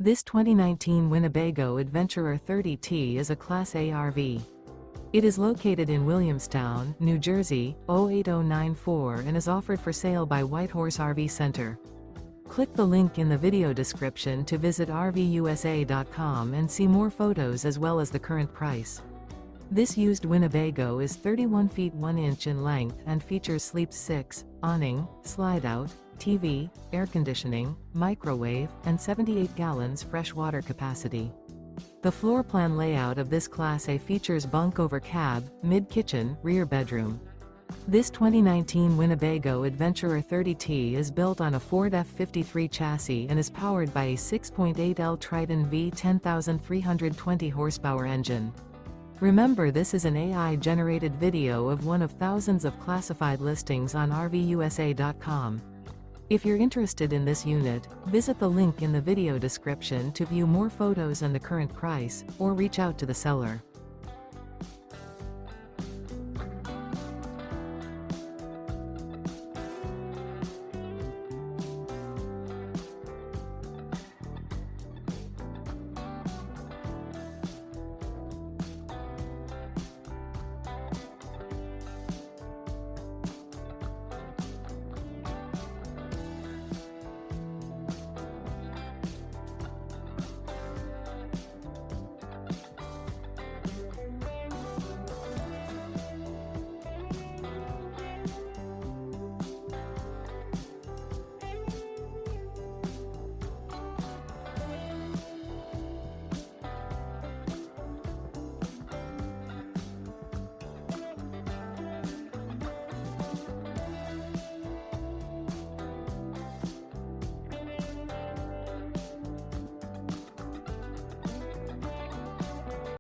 This 2019 Winnebago Adventurer 30T is a Class A RV. It is located in Williamstown, New Jersey, 08094 and is offered for sale by Whitehorse RV Center. Click the link in the video description to visit RVUSA.com and see more photos as well as the current price. This used Winnebago is 31 feet 1 inch in length and features sleep 6, awning, slide-out, TV, air conditioning, microwave, and 78 gallons fresh water capacity. The floor plan layout of this Class A features bunk over cab, mid-kitchen, rear bedroom. This 2019 Winnebago Adventurer 30T is built on a Ford F53 chassis and is powered by a 6.8 L Triton V10 1320 horsepower engine. Remember, this is an AI-generated video of one of thousands of classified listings on RVUSA.com. If you're interested in this unit, visit the link in the video description to view more photos and the current price, or reach out to the seller.